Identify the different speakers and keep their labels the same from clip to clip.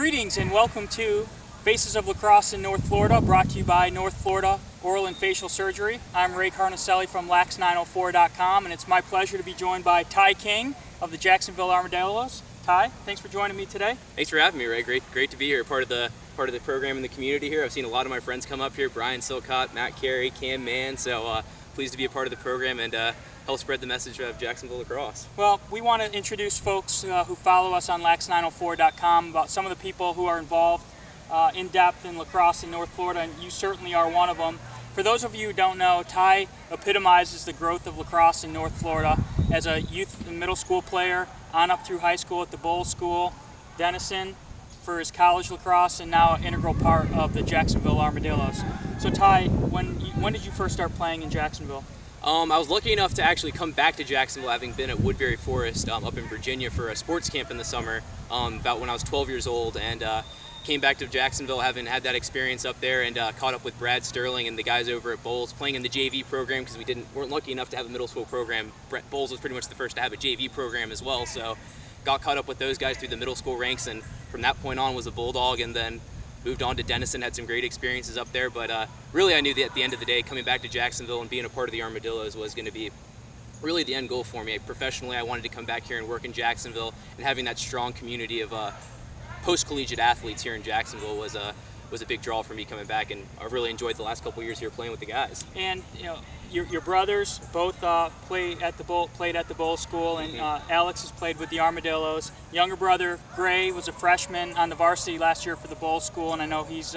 Speaker 1: Greetings and welcome to Faces of Lacrosse in North Florida, brought to you by North Florida Oral and Facial Surgery. I'm Ray Carnicelli from lax904.com, and it's my pleasure to be joined by Ty King of the Jacksonville Armadillos. Ty, thanks for joining me today.
Speaker 2: Thanks for having me, Ray. Great to be here, part of the program in the community here. I've seen a lot of my friends come up here: Brian Silcott, Matt Carey, Cam Mann. So pleased to be a part of the program and help spread the message of Jacksonville Lacrosse.
Speaker 1: Well, we want to introduce folks who follow us on lax904.com about some of the people who are involved in depth in lacrosse in North Florida, and you certainly are one of them. For those of you who don't know, Ty epitomizes the growth of lacrosse in North Florida as a youth and middle school player, on up through high school at the Bowles School, Denison for his college lacrosse, and now an integral part of the Jacksonville Armadillos. So Ty, when did you first start playing in Jacksonville?
Speaker 2: I was lucky enough to actually come back to Jacksonville, having been at Woodbury Forest up in Virginia for a sports camp in the summer, about when I was 12 years old, and came back to Jacksonville having had that experience up there, and caught up with Brad Sterling and the guys over at Bowles, playing in the JV program because we weren't lucky enough to have a middle school program. Bowles was pretty much the first to have a JV program as well, so got caught up with those guys through the middle school ranks, and from that point on was a Bulldog, and then moved on to Denison, had some great experiences up there, but really I knew that at the end of the day, coming back to Jacksonville and being a part of the Armadillos was going to be really the end goal for me. Professionally, I wanted to come back here and work in Jacksonville, and having that strong community of post-collegiate athletes here in Jacksonville was a big draw for me coming back, and I really enjoyed the last couple of years here playing with the guys.
Speaker 1: And you know, your brothers both played at the Bowles School, and Alex has played with the Armadillos. Younger brother Gray was a freshman on the varsity last year for the Bowles School, and I know he's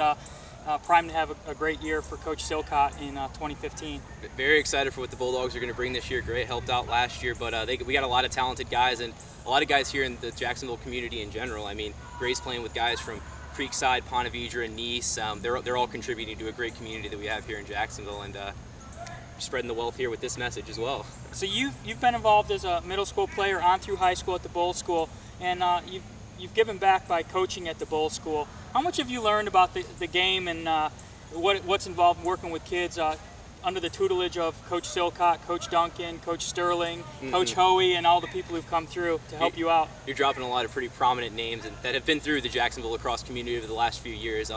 Speaker 1: primed to have a great year for Coach Silcott in 2015.
Speaker 2: Very excited for what the Bulldogs are going to bring this year. Gray helped out last year, but we got a lot of talented guys, and a lot of guys here in the Jacksonville community in general. I mean, Gray's playing with guys from Creekside, Ponte Vedra, and Nice. They're all contributing to a great community that we have here in Jacksonville, and spreading the wealth here with this message as well.
Speaker 1: So you've been involved as a middle school player on through high school at the Bowles School, and you've given back by coaching at the Bowles School. How much have you learned about the game and what's involved in working with kids under the tutelage of Coach Silcott, Coach Duncan, Coach Sterling, Coach Hoey, and all the people who've come through to help you out?
Speaker 2: You're dropping a lot of pretty prominent names that have been through the Jacksonville lacrosse community over the last few years.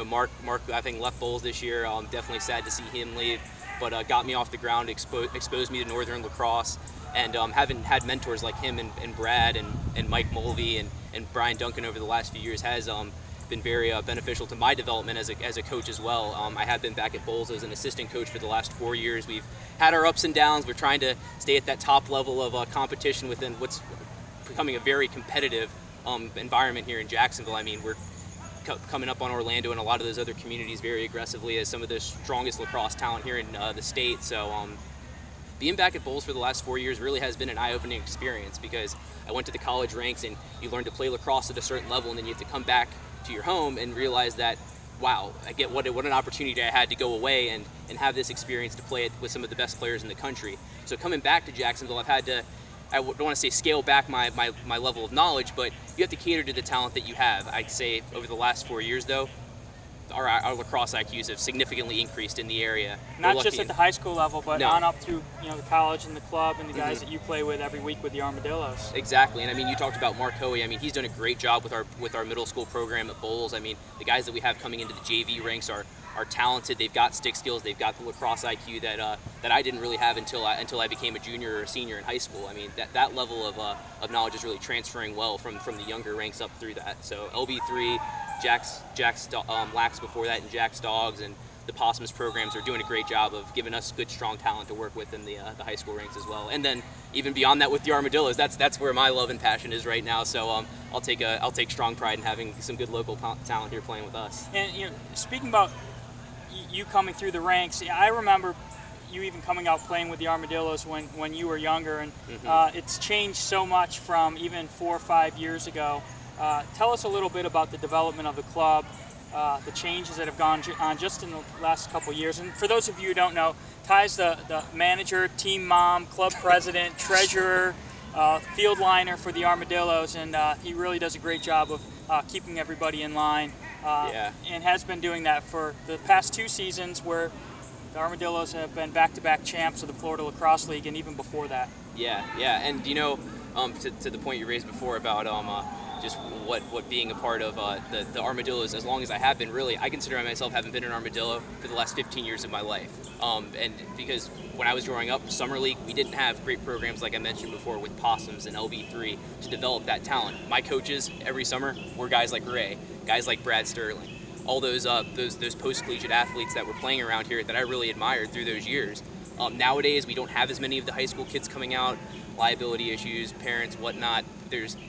Speaker 2: Mark I think left Bowles this year. Definitely sad to see him leave, but got me off the ground, exposed me to Northern lacrosse, and having had mentors like him and Brad and Mike Mulvey and Brian Duncan over the last few years has been very beneficial to my development as a coach as well. I have been back at Bowles as an assistant coach for the last 4 years. We've had our ups and downs. We're trying to stay at that top level of competition within what's becoming a very competitive environment here in Jacksonville. I mean, we're coming up on Orlando and a lot of those other communities very aggressively as some of the strongest lacrosse talent here in the state. So being back at Bowles for the last 4 years really has been an eye-opening experience, because I went to the college ranks and you learn to play lacrosse at a certain level, and then you have to come back to your home and realize that, wow, I get what an opportunity I had to go away and have this experience to play with some of the best players in the country. So coming back to Jacksonville, I've had to, I don't want to say scale back my level of knowledge, but you have to cater to the talent that you have. I'd say over the last 4 years, though, our lacrosse IQs have significantly increased in the area.
Speaker 1: Not just at the high school level, but on up through the college and the club and the guys that you play with every week with the Armadillos.
Speaker 2: Exactly, and I mean, you talked about Mark Hoey. I mean, he's done a great job with our middle school program at Bowles. I mean, the guys that we have coming into the JV ranks are talented. They've got stick skills. They've got the lacrosse IQ that I didn't really have until I became a junior or a senior in high school. I mean, that level of knowledge is really transferring well from the younger ranks up through that. So LB3, Jack's Lax before that, and Jack's Dogs and the Possums programs are doing a great job of giving us good, strong talent to work with in the high school ranks as well. And then even beyond that with the Armadillos, that's where my love and passion is right now. So I'll take strong pride in having some good local talent here playing with us.
Speaker 1: And speaking about you coming through the ranks, I remember you even coming out playing with the Armadillos when you were younger, and it's changed so much from even 4 or 5 years ago. Tell us a little bit about the development of the club, the changes that have gone on just in the last couple of years. And for those of you who don't know, Ty's the manager, team mom, club president, treasurer, field liner for the Armadillos, and he really does a great job of keeping everybody in line, and has been doing that for the past 2 seasons, where the Armadillos have been back-to-back champs of the Florida Lacrosse League, and even before that.
Speaker 2: Yeah, and to the point you raised before about just what being a part of the Armadillos, as long as I have been, really, I consider myself having been an Armadillo for the last 15 years of my life. And because when I was growing up, Summer League, we didn't have great programs like I mentioned before with Possums and LB3 to develop that talent. My coaches every summer were guys like Ray, guys like Brad Sterling, all those post-collegiate athletes that were playing around here that I really admired through those years. Nowadays, we don't have as many of the high school kids coming out, liability issues, parents, whatnot.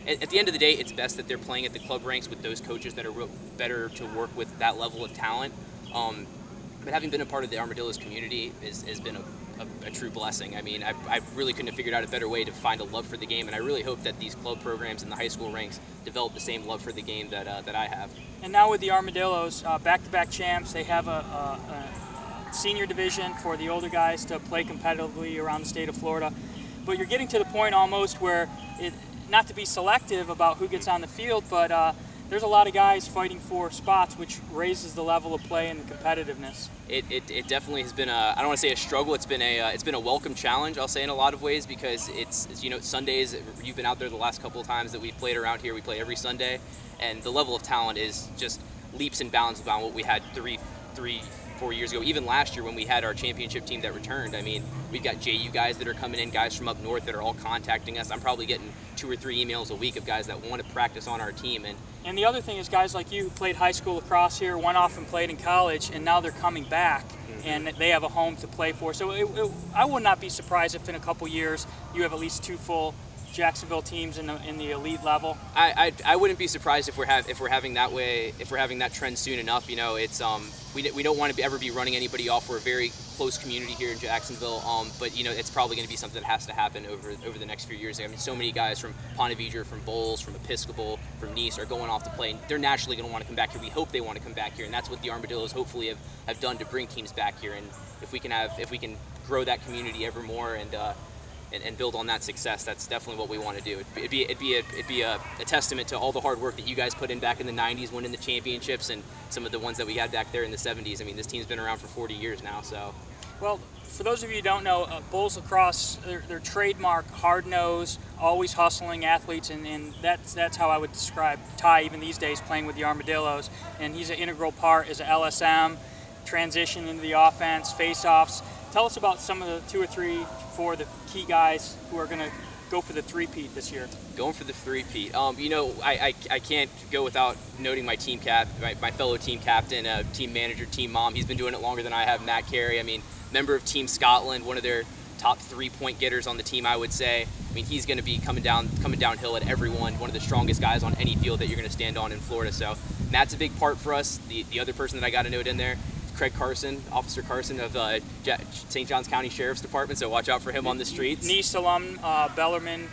Speaker 2: At the end of the day, it's best that they're playing at the club ranks with those coaches that are better to work with that level of talent. But having been a part of the Armadillos community has been a true blessing. I mean, I really couldn't have figured out a better way to find a love for the game, and I really hope that these club programs in the high school ranks develop the same love for the game that I have.
Speaker 1: And now with the Armadillos, back-to-back champs, they have a senior division for the older guys to play competitively around the state of Florida. But you're getting to the point almost where, not to be selective about who gets on the field, but there's a lot of guys fighting for spots, which raises the level of play and the competitiveness.
Speaker 2: It definitely has been I don't want to say a struggle. It's been a welcome challenge, I'll say, in a lot of ways, because it's Sundays. You've been out there the last couple of times that we've played around here. We play every Sunday, and the level of talent is just leaps and bounds about what we had 4 years ago. Even last year when we had our championship team that returned, I mean, we've got JU guys that are coming in, guys from up north that are all contacting us. I'm probably getting 2 or 3 emails a week of guys that want to practice on our team.
Speaker 1: And the other thing is guys like you who played high school lacrosse here, went off and played in college, and now they're coming back, and they have a home to play for. So I would not be surprised if in a couple years you have at least 2 full Jacksonville teams in the elite level.
Speaker 2: I wouldn't be surprised if we're having that trend soon enough. It's we don't want to ever be running anybody off. We're a very close community here in Jacksonville, but it's probably going to be something that has to happen over the next few years. I mean, so many guys from Ponte Vedra, from Bowles, from Episcopal, from Nice are going off to play, and they're naturally going to want to come back here. We hope they want to come back here, and that's what the Armadillos hopefully have done to bring teams back here. And if we can grow that community ever more and build on that success, that's definitely what we want to do. It'd be a testament to all the hard work that you guys put in back in the 90s, winning the championships, and some of the ones that we had back there in the 70s. I mean, this team's been around for 40 years now, so.
Speaker 1: Well, for those of you who don't know, Bulls Lacrosse, their trademark, hard-nosed, always hustling athletes, and that's how I would describe Ty even these days playing with the Armadillos. And he's an integral part as a LSM, transition into the offense, face-offs. Tell us about some of the 2 or 3, 4 the key guys who are going to go for the three-peat this year.
Speaker 2: Going for the three-peat. I can't go without noting my team my fellow team captain, team manager, team mom. He's been doing it longer than I have, Matt Carey. I mean, member of Team Scotland, one of their top 3-point getters on the team, I would say. I mean, he's going to be coming downhill at everyone, one of the strongest guys on any field that you're going to stand on in Florida. So Matt's a big part for us. The other person that I got to note in there, Craig Carson, Officer Carson of St. Johns County Sheriff's Department, so watch out for him on the streets.
Speaker 1: Nice alum, Bellarmine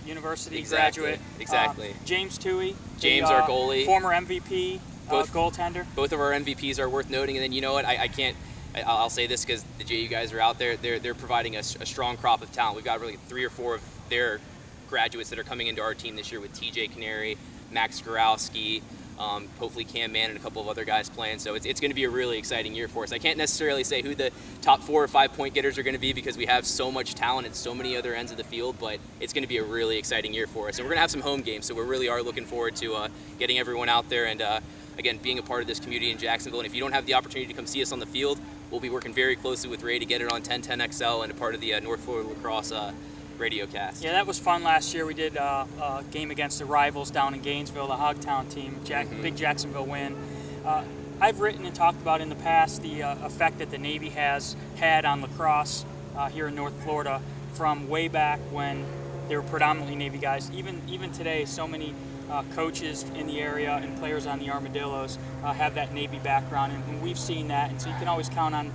Speaker 1: University graduate.
Speaker 2: Exactly.
Speaker 1: James Toohey.
Speaker 2: James, our goalie.
Speaker 1: Former MVP, goaltender.
Speaker 2: Both of our MVPs are worth noting, and then you know what, I'll say this because the JU guys are out there, they're providing a strong crop of talent. We've got really 3 or 4 of their graduates that are coming into our team this year with TJ Canary, Max Gorowski, hopefully Cam Mann and a couple of other guys playing. So it's going to be a really exciting year for us. I can't necessarily say who the top 4 or 5 point getters are going to be because we have so much talent at so many other ends of the field, but it's going to be a really exciting year for us. And we're going to have some home games, so we really are looking forward to getting everyone out there and, again, being a part of this community in Jacksonville. And if you don't have the opportunity to come see us on the field, we'll be working very closely with Ray to get it on 1010XL and a part of the North Florida Lacrosse radio cast.
Speaker 1: Yeah, that was fun last year. We did a game against the rivals down in Gainesville, the Hogtown team, big Jacksonville win. I've written and talked about in the past the effect that the Navy has had on lacrosse here in North Florida from way back when they were predominantly Navy guys. Even today, so many coaches in the area and players on the Armadillos have that Navy background, and we've seen that. And so you can always count on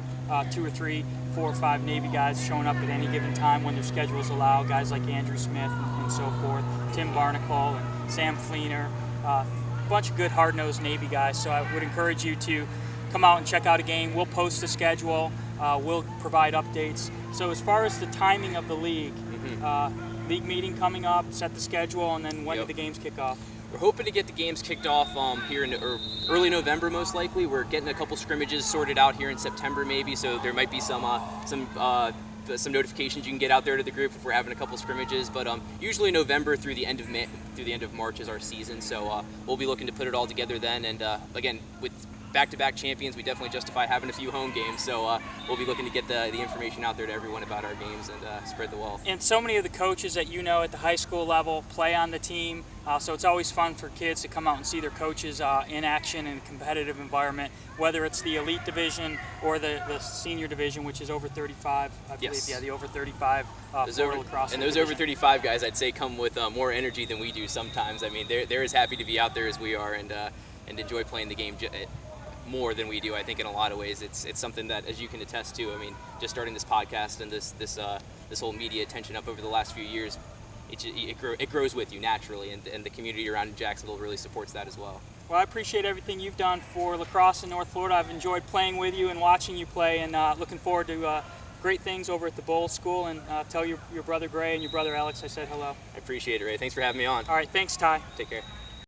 Speaker 1: 2 or 3, 4 or 5 Navy guys showing up at any given time when their schedules allow, guys like Andrew Smith and so forth, Tim Barnacle and Sam Fleener, a bunch of good hard-nosed Navy guys. So I would encourage you to come out and check out a game. We'll post the schedule, we'll provide updates. So as far as the timing of the league, league meeting coming up, set the schedule, and then when do the games kick off?
Speaker 2: We're hoping to get the games kicked off here in early November, most likely. We're getting a couple scrimmages sorted out here in September, maybe. So there might be some some notifications you can get out there to the group if we're having a couple scrimmages. But usually November through the end of March is our season, so we'll be looking to put it all together then. And again, with back-to-back champions, we definitely justify having a few home games, so we'll be looking to get the information out there to everyone about our games and spread the wealth.
Speaker 1: And so many of the coaches that you know at the high school level play on the team, so it's always fun for kids to come out and see their coaches in action in a competitive environment, whether it's the elite division or the senior division, which is over 35, I believe.
Speaker 2: Yes.
Speaker 1: Yeah, the over 35 Florida Lacrosse.
Speaker 2: And those
Speaker 1: division.
Speaker 2: over 35 guys, I'd say, come with more energy than we do sometimes. I mean, they're as happy to be out there as we are, and enjoy playing the game more than we do. I think in a lot of ways it's something that, as you can attest to, I mean, just starting this podcast and this whole media attention up over the last few years, it grows with you naturally, and the community around Jacksonville really supports that as well.
Speaker 1: Well, I appreciate everything you've done for lacrosse in North Florida. I've enjoyed playing with you and watching you play, and looking forward to great things over at the Bowl School. And tell your brother Gray and your brother Alex I said hello.
Speaker 2: I appreciate it, Ray. Thanks for having me on.
Speaker 1: All right, thanks, Ty.
Speaker 2: Take care.